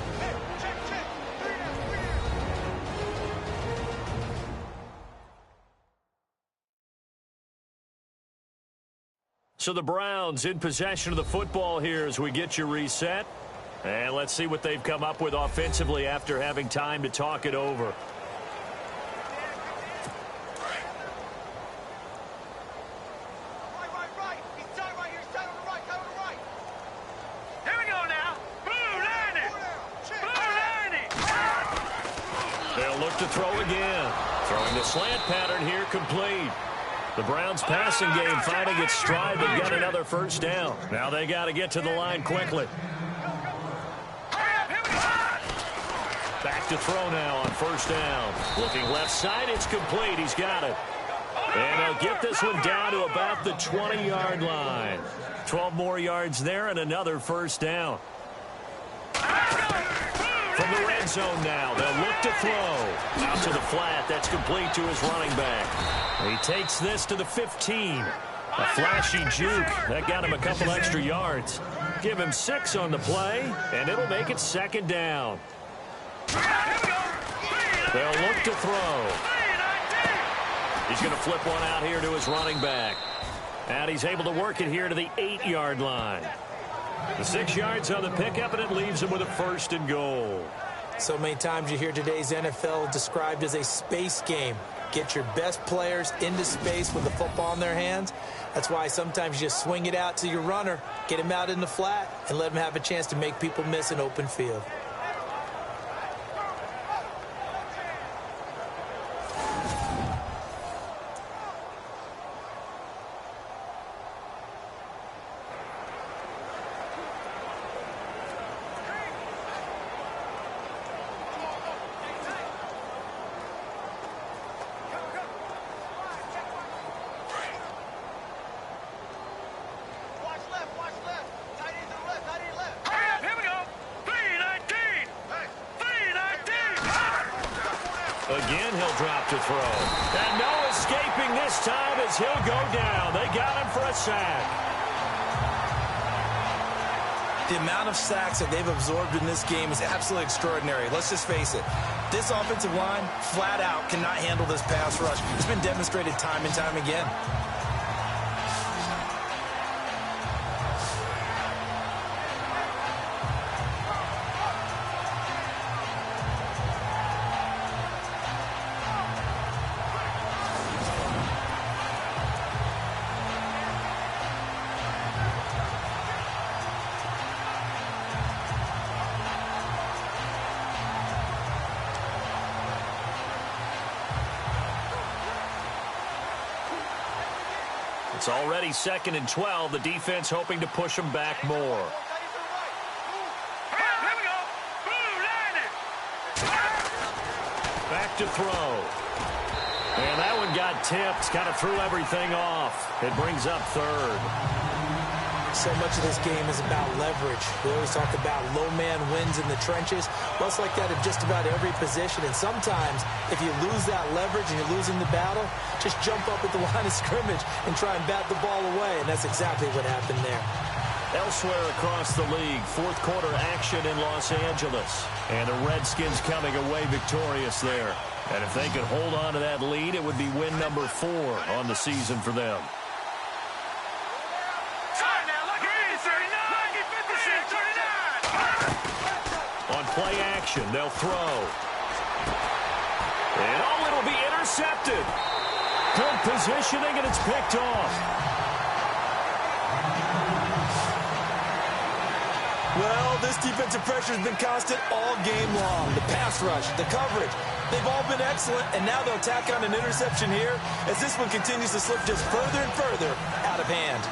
So the Browns in possession of the football here as we get you reset. And let's see what they've come up with offensively after having time to talk it over. To throw again. Throwing the slant pattern here, complete. The Browns passing game finding its stride. They've got another first down. Now they got to get to the line quickly. Back to throw now on first down. Looking left side, it's complete. He's got it. And he'll get this one down to about the 20-yard line. 12 more yards there and another first down. From the red zone now, they'll look to throw. Out to the flat, that's complete to his running back. He takes this to the 15. A flashy juke. That got him a couple extra yards. Give him 6 on the play, and it'll make it second down. They'll look to throw. He's going to flip one out here to his running back. And he's able to work it here to the 8-yard line. The 6 yards on the pickup, and it leaves him with a first and goal. So many times you hear today's NFL described as a space game. Get your best players into space with the football in their hands. That's why sometimes you just swing it out to your runner, get him out in the flat, and let him have a chance to make people miss an open field. Again, he'll drop to throw. And no escaping this time as he'll go down. They got him for a sack. The amount of sacks that they've absorbed in this game is absolutely extraordinary. Let's just face it. This offensive line, flat out, cannot handle this pass rush. It's been demonstrated time and time again. It's already 2nd and 12. The defense hoping to push them back more. Back to throw. And that one got tipped. Kind of threw everything off. It brings up 3rd. So much of this game is about leverage. We always talk about low man wins in the trenches. Well, it's like that at just about every position. And sometimes, if you lose that leverage and you're losing the battle, just jump up at the line of scrimmage and try and bat the ball away. And that's exactly what happened there. Elsewhere across the league, fourth quarter action in Los Angeles. And the Redskins coming away victorious there. And if they could hold on to that lead, it would be win number 4 on the season for them. On play action, they'll throw. And it'll be intercepted. Good positioning, and it's picked off. Well, this defensive pressure has been constant all game long. The pass rush, the coverage, they've all been excellent, and now they'll tack on an interception here as this one continues to slip just further and further out of hand.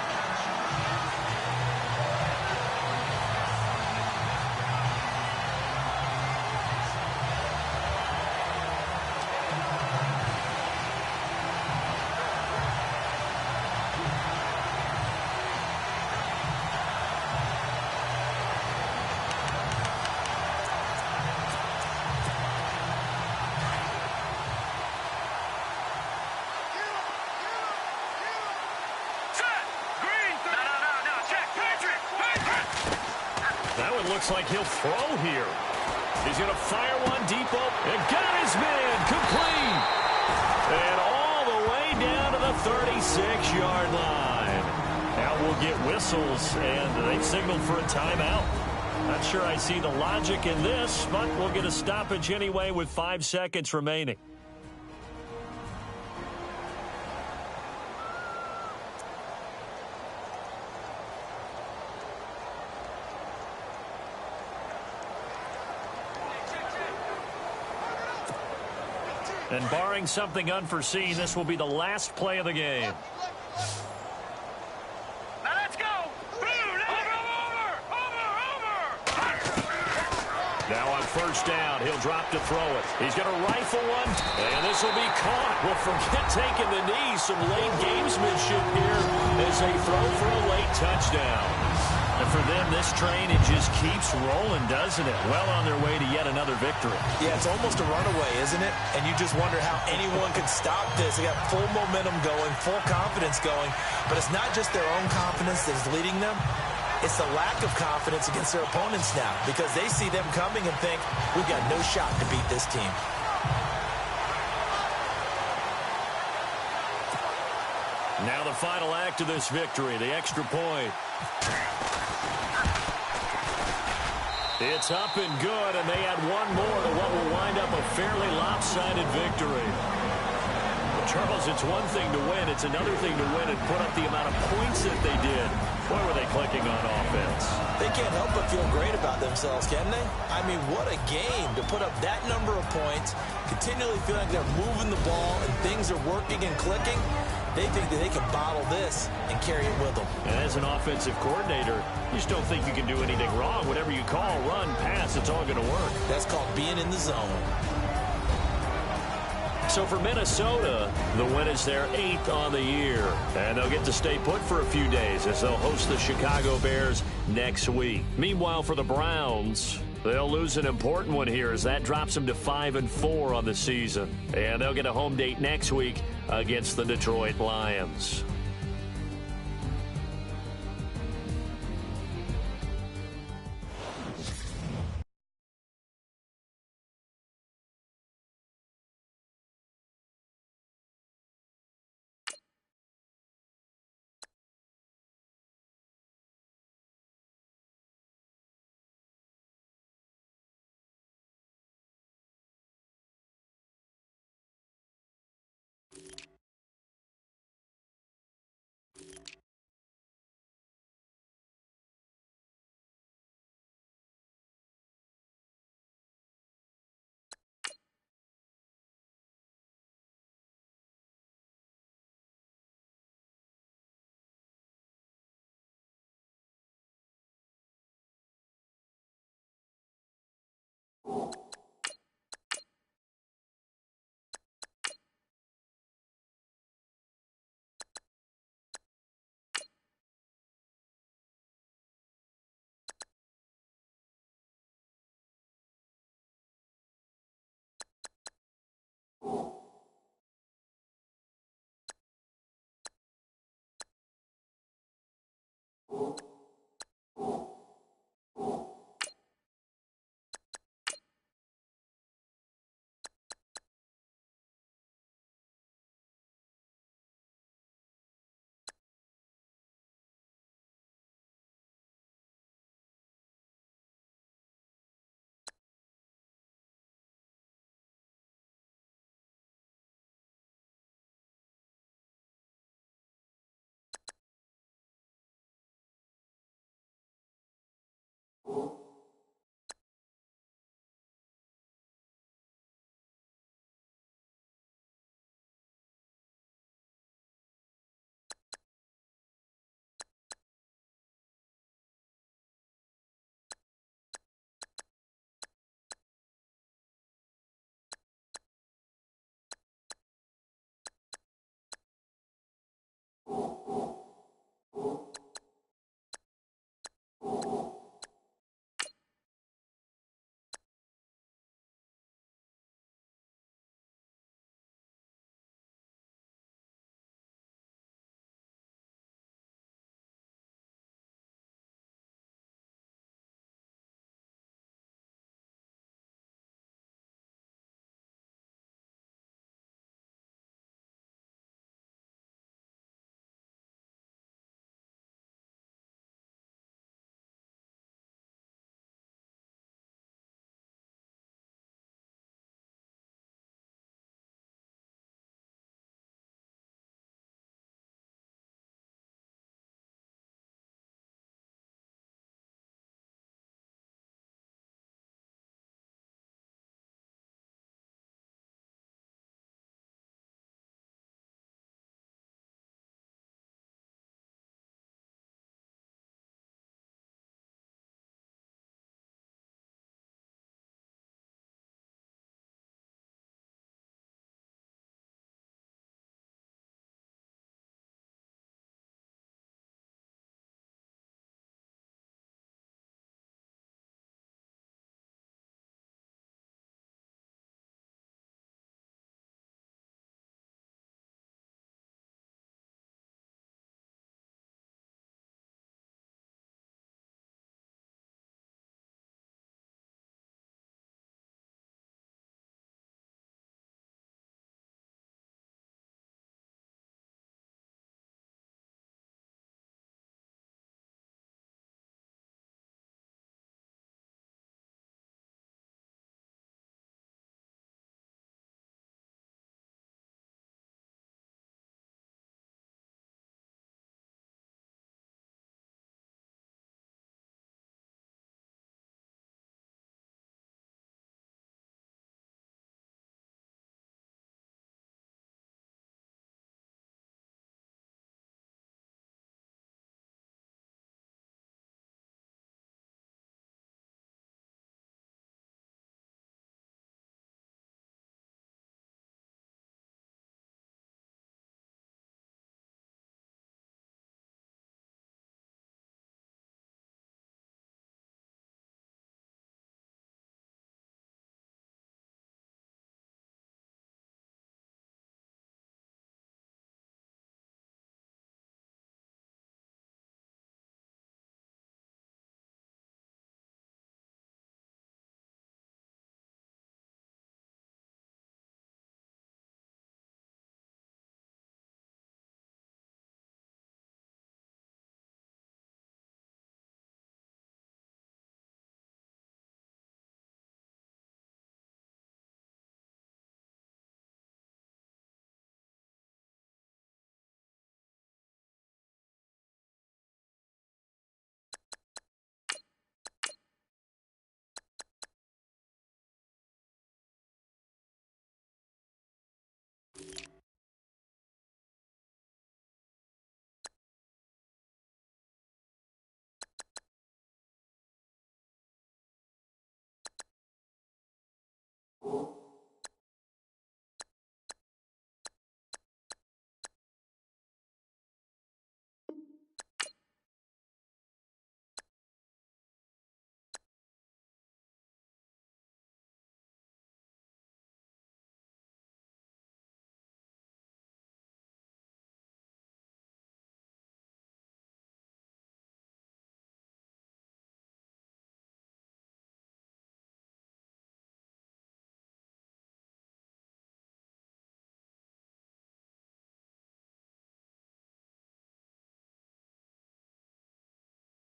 That one looks like he'll throw here. He's going to fire one deep open. And got his man complete. And all the way down to the 36-yard line. Now we'll get whistles, and they've signaled for a timeout. Not sure I see the logic in this, but we'll get a stoppage anyway with 5 seconds remaining. And barring something unforeseen, this will be the last play of the game. Now let's go. Over. Now on first down, he'll drop to throw it. He's going to rifle one, and this will be caught. Well, forget taking the knee. Some late gamesmanship here as they throw for a late touchdown. And for them, this train, it just keeps rolling, doesn't it? Well on their way to yet another victory. Yeah, it's almost a runaway, isn't it? And you just wonder how anyone could stop this. They got full momentum going, full confidence going. But it's not just their own confidence that is leading them. It's the lack of confidence against their opponents now because they see them coming and think, we've got no shot to beat this team. Now the final act of this victory, the extra point. It's up and good, and they add one more to what will wind up a fairly lopsided victory. But Charles, it's one thing to win. It's another thing to win and put up the amount of points that they did. Boy, were they clicking on offense. They can't help but feel great about themselves, can they? I mean, what a game to put up that number of points, continually feeling like they're moving the ball and things are working and clicking. They think that they can bottle this and carry it with them. And as an offensive coordinator, you just don't think you can do anything wrong. Whatever you call, run, pass, it's all going to work. That's called being in the zone. So for Minnesota, the win is their 8th on the year. And they'll get to stay put for a few days as they'll host the Chicago Bears next week. Meanwhile, for the Browns, they'll lose an important one here as that drops them to 5-4 on the season. And they'll get a home date next week against the Detroit Lions.